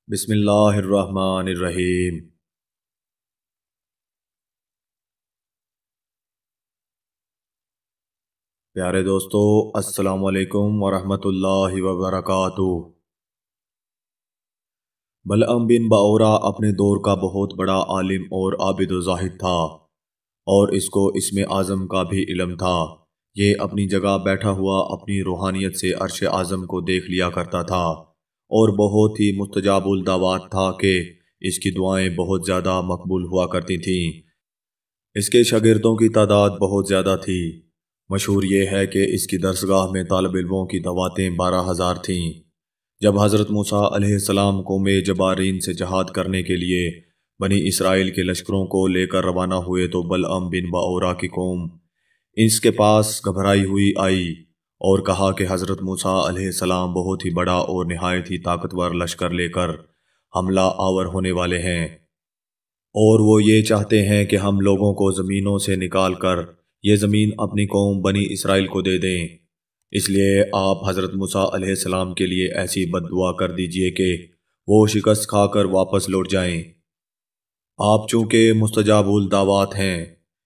بسم اللہ الرحمن الرحیم۔ پیارے دوستو، السلام علیکم ورحمۃ اللہ وبرکاتہ۔ بلعم بن بعورہ اپنے دور کا بہت بڑا عالم اور عابد و زاہد تھا، اور اس کو اسم اعظم کا بھی علم تھا۔ یہ اپنی جگہ بیٹھا ہوا اپنی روحانیت سے عرش اعظم کو دیکھ لیا کرتا تھا، اور بہت ہی مستجاب الدعوات تھا کہ اس کی دعائیں بہت زیادہ مقبول ہوا کرتی تھیں۔ اس کے شاگردوں کی تعداد بہت زیادہ تھی۔ مشہور یہ ہے کہ اس کی درسگاہ میں طالب علموں کی دعوتیں 12,000 تھیں۔ جب حضرت موسیٰ علیہ السلام قوم جبارین سے جہاد کرنے کے لیے بنی اسرائیل کے لشکروں کو لے کر روانہ ہوئے تو بلعم بن بعورہ کی قوم اس کے پاس گھبرائی ہوئی آئی اور کہا کہ حضرت موسیٰ علیہ السلام بہت ہی بڑا اور نہایت ہی طاقتور لشکر لے کر حملہ آور ہونے والے ہیں، اور وہ یہ چاہتے ہیں کہ ہم لوگوں کو زمینوں سے نکال کر یہ زمین اپنی قوم بنی اسرائیل کو دے دیں۔ اس لیے آپ حضرت موسیٰ علیہ السلام کے لیے ایسی بد دعا کر دیجئے کہ وہ شکست کھا کر واپس لوٹ جائیں۔ آپ چونکہ مستجاب الدعوات ہیں،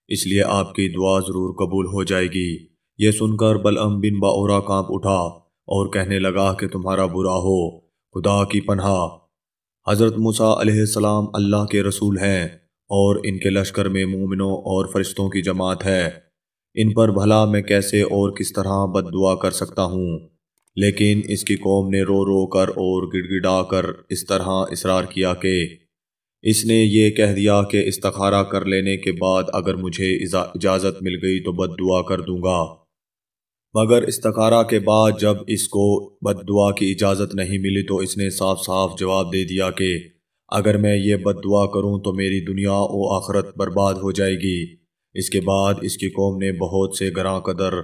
اس لیے آپ کی دعا ضرور قبول ہو جائے گی۔ یہ سن کر بلعم بن بعورہ کانپ اٹھا اور کہنے لگا کہ تمہارا برا ہو، خدا کی پناہ! حضرت موسیٰ علیہ السلام اللہ کے رسول ہیں، اور ان کے لشکر میں مومنوں اور فرشتوں کی جماعت ہے۔ ان پر بھلا میں کیسے اور کس طرح بد دعا کر سکتا ہوں؟ لیکن اس کی قوم نے رو رو کر اور گڑ گڑا کر اس طرح اصرار کیا کہ اس نے یہ کہہ دیا کہ استخارہ کر لینے کے بعد اگر مجھے اجازت مل گئی تو بد دعا کر دوں گا، مگر استخارہ کے بعد جب اس کو بد دعا کی اجازت نہیں ملی تو اس نے صاف صاف جواب دے دیا کہ اگر میں یہ بد دعا کروں تو میری دنیا و آخرت برباد ہو جائے گی۔ اس کے بعد اس کی قوم نے بہت سے گراں قدر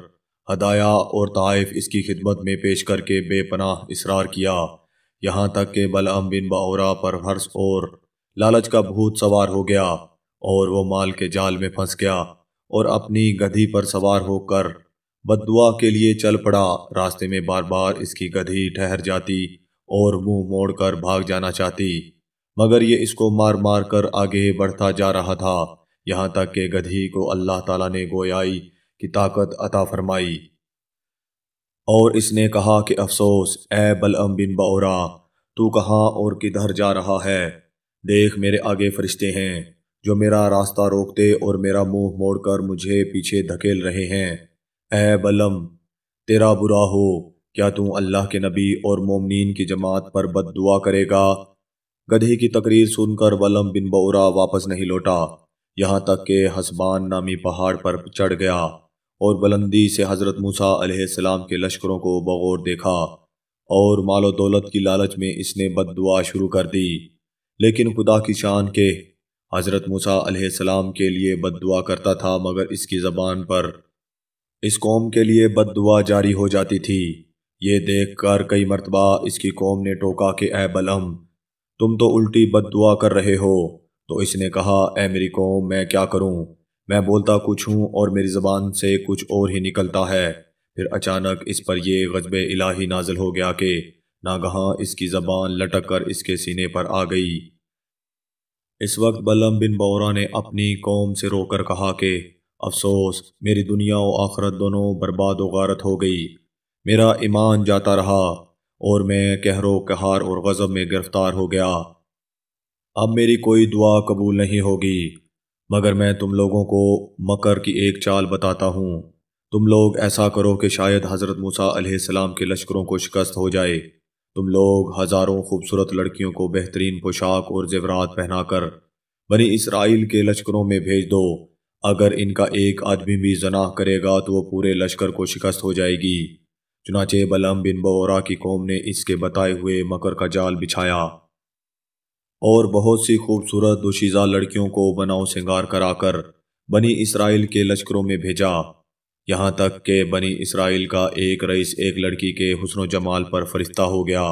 ہدایا اور تحائف اس کی خدمت میں پیش کر کے بے پناہ اصرار کیا، یہاں تک کہ بلعم بن بعورہ پر حرص اور لالچ کا بھوت سوار ہو گیا، اور وہ مال کے جال میں پھنس گیا اور اپنی گدھی پر سوار ہو کر بد دعا کے لیے چل پڑا۔ راستے میں بار بار اس کی گدھی ٹھہر جاتی اور منہ موڑ کر بھاگ جانا چاہتی، مگر یہ اس کو مار مار کر آگے بڑھتا جا رہا تھا، یہاں تک کہ گدھی کو اللہ تعالیٰ نے گویائی کی طاقت عطا فرمائی، اور اس نے کہا کہ افسوس اے بلعم بن بعورہ، تو کہاں اور کدھر جا رہا ہے؟ دیکھ میرے آگے فرشتے ہیں جو میرا راستہ روکتے اور میرا منہ موڑ کر مجھے پیچھے دھکیل رہے ہیں۔ اے بلعم، تیرا برا ہو، کیا تو اللہ کے نبی اور مومنین کی جماعت پر بد دعا کرے گا؟ گدھے کی تقریر سن کر بلعم بن بعورہ واپس نہیں لوٹا، یہاں تک کہ حسبان نامی پہاڑ پر چڑھ گیا اور بلندی سے حضرت موسیٰ علیہ السلام کے لشکروں کو بغور دیکھا، اور مال و دولت کی لالچ میں اس نے بد دعا شروع کر دی۔ لیکن خدا کی شان کہ حضرت موسیٰ علیہ السلام کے لیے بد دعا کرتا تھا، مگر اس کی زبان پر اس قوم کے لیے بد دعا جاری ہو جاتی تھی۔ یہ دیکھ کر کئی مرتبہ اس کی قوم نے ٹوکا کہ اے بلعم، تم تو الٹی بد دعا کر رہے ہو۔ تو اس نے کہا اے میری قوم، میں کیا کروں؟ میں بولتا کچھ ہوں اور میری زبان سے کچھ اور ہی نکلتا ہے۔ پھر اچانک اس پر یہ غضب الہی نازل ہو گیا کہ ناگہاں اس کی زبان لٹک کر اس کے سینے پر آ گئی۔ اس وقت بلعم بن بعورہ نے اپنی قوم سے رو کر کہا کہ افسوس، میری دنیا و آخرت دونوں برباد و غارت ہو گئی، میرا ایمان جاتا رہا اور میں قہر و قہار اور غضب میں گرفتار ہو گیا۔ اب میری کوئی دعا قبول نہیں ہوگی، مگر میں تم لوگوں کو مکر کی ایک چال بتاتا ہوں۔ تم لوگ ایسا کرو کہ شاید حضرت موسیٰ علیہ السلام کے لشکروں کو شکست ہو جائے۔ تم لوگ ہزاروں خوبصورت لڑکیوں کو بہترین پوشاک اور زیورات پہنا کر بنی اسرائیل کے لشکروں میں بھیج دو۔ اگر ان کا ایک آدمی بھی زنا کرے گا تو وہ پورے لشکر کو شکست ہو جائے گی۔ چنانچہ بلعم بن بعورہ کی قوم نے اس کے بتائے ہوئے مکر کا جال بچھایا اور بہت سی خوبصورت دوشیزہ لڑکیوں کو بناؤ سنگار کرا کر بنی اسرائیل کے لشکروں میں بھیجا، یہاں تک کہ بنی اسرائیل کا ایک رئیس ایک لڑکی کے حسن و جمال پر فرشتہ ہو گیا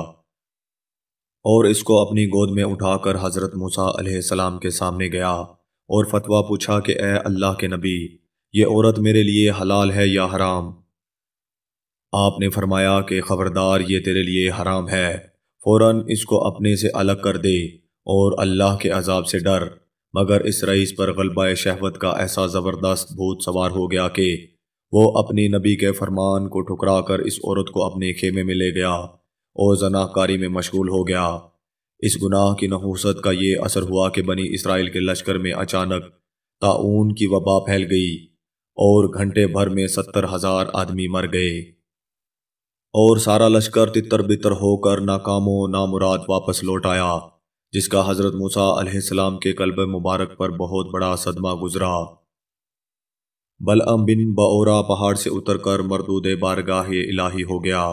اور اس کو اپنی گود میں اٹھا کر حضرت موسیٰ علیہ السلام کے سامنے گیا اور فتویٰ پوچھا کہ اے اللہ کے نبی، یہ عورت میرے لیے حلال ہے یا حرام؟ آپ نے فرمایا کہ خبردار، یہ تیرے لیے حرام ہے۔ فوراً اس کو اپنے سے الگ کر دے اور اللہ کے عذاب سے ڈر۔ مگر اس رئیس پر غلبہ شہوت کا ایسا زبردست بھوت سوار ہو گیا کہ وہ اپنی نبی کے فرمان کو ٹھکرا کر اس عورت کو اپنے خیمے میں لے گیا اور زنا کاری میں مشغول ہو گیا۔ اس گناہ کی نحوست کا یہ اثر ہوا کہ بنی اسرائیل کے لشکر میں اچانک طاعون کی وبا پھیل گئی اور گھنٹے بھر میں 70,000 آدمی مر گئے، اور سارا لشکر تتر بتر ہو کر ناکام و نامراد واپس لوٹ آیا، جس کا حضرت موسیٰ علیہ السلام کے قلب مبارک پر بہت بڑا صدمہ گزرا۔ بلعم بن بعورہ پہاڑ سے اتر کر مردود بارگاہ الہی ہو گیا۔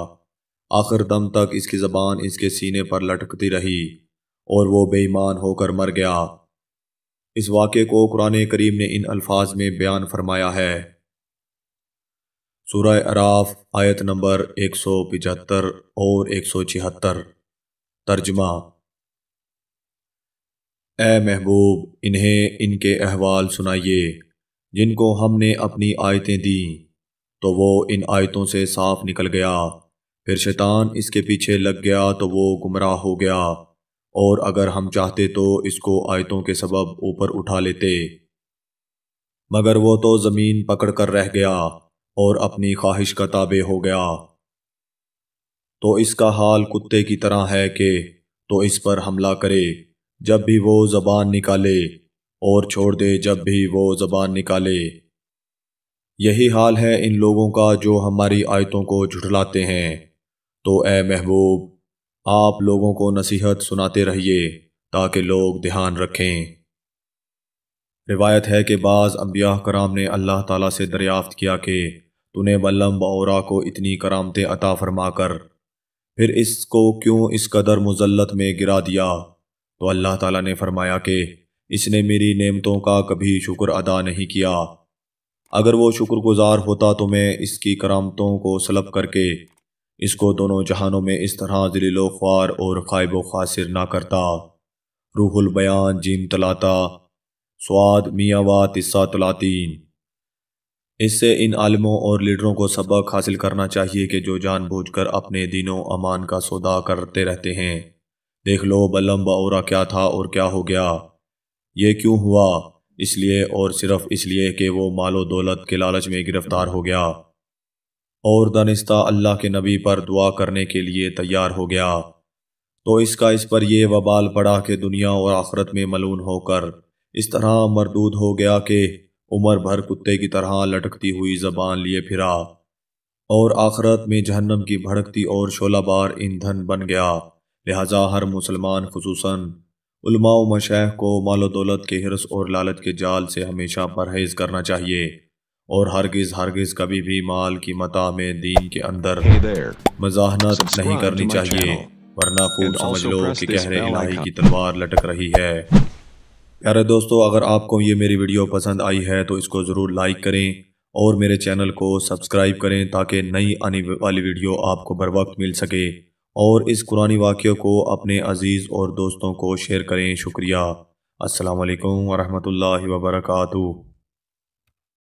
آخر دم تک اس کی زبان اس کے سینے پر لٹکتی رہی اور وہ بے ایمان ہو کر مر گیا۔ اس واقعے کو قرآن کریم نے ان الفاظ میں بیان فرمایا ہے۔ سورہ اعراف آیت نمبر 175 اور 176۔ ترجمہ: اے محبوب، انہیں ان کے احوال سنائیے جن کو ہم نے اپنی آیتیں دیں تو وہ ان آیتوں سے صاف نکل گیا، پھر شیطان اس کے پیچھے لگ گیا تو وہ گمراہ ہو گیا، اور اگر ہم چاہتے تو اس کو آیتوں کے سبب اوپر اٹھا لیتے، مگر وہ تو زمین پکڑ کر رہ گیا اور اپنی خواہش کا تابع ہو گیا۔ تو اس کا حال کتے کی طرح ہے کہ تو اس پر حملہ کرے جب بھی وہ زبان نکالے اور چھوڑ دے جب بھی وہ زبان نکالے۔ یہی حال ہے ان لوگوں کا جو ہماری آیتوں کو جھٹلاتے ہیں۔ تو اے محبوب، آپ لوگوں کو نصیحت سناتے رہیے تاکہ لوگ دھیان رکھیں۔ روایت ہے کہ بعض انبیاء کرام نے اللہ تعالیٰ سے دریافت کیا کہ تو نے بلعم بعورہ کو اتنی کرامتیں عطا فرما کر پھر اس کو کیوں اس قدر مذلت میں گرا دیا؟ تو اللہ تعالیٰ نے فرمایا کہ اس نے میری نعمتوں کا کبھی شکر ادا نہیں کیا۔ اگر وہ شکر گزار ہوتا تو میں اس کی کرامتوں کو سلب کر کے اس کو دونوں جہانوں میں اس طرح ذلیل و خوار اور خائب و خاسر نہ کرتا۔ روح البیان جیم تلاتا سواد میاں و تسا تلاتین۔ اس سے ان عالموں اور لیڈروں کو سبق حاصل کرنا چاہیے کہ جو جان بوجھ کر اپنے دین و امان کا سودا کرتے رہتے ہیں۔ دیکھ لو بلعم بعورہ کیا تھا اور کیا ہو گیا۔ یہ کیوں ہوا؟ اس لیے اور صرف اس لیے کہ وہ مال و دولت کے لالچ میں گرفتار ہو گیا اور دانستہ اللہ کے نبی پر دعا کرنے کے لیے تیار ہو گیا، تو اس کا اس پر یہ وبال پڑا کہ دنیا اور آخرت میں ملعون ہو کر اس طرح مردود ہو گیا کہ عمر بھر کتے کی طرح لٹکتی ہوئی زبان لیے پھرا، اور آخرت میں جہنم کی بھڑکتی اور شعلہ بار ایندھن بن گیا۔ لہٰذا ہر مسلمان خصوصاً علماء و مشائخ کو مال و دولت کے حرص اور لالچ کے جال سے ہمیشہ پرہیز کرنا چاہیے، اور ہرگز کبھی بھی مال کی متاع میں دین کے اندر مزاحمت نہیں کرنی چاہیے، ورنہ خوب سمجھ لو کہ قہر الہی کی تلوار لٹک رہی ہے۔ پیارے دوستو، اگر آپ کو یہ میری ویڈیو پسند آئی ہے تو اس کو ضرور لائک کریں اور میرے چینل کو سبسکرائب کریں تاکہ نئی آنے والی ویڈیو آپ کو بروقت مل سکے، اور اس قرآنی واقعے کو اپنے عزیز اور دوستوں کو شیئر کریں۔ شکریہ۔ السلام علیکم ورحمۃ اللہ وبرکاتہ۔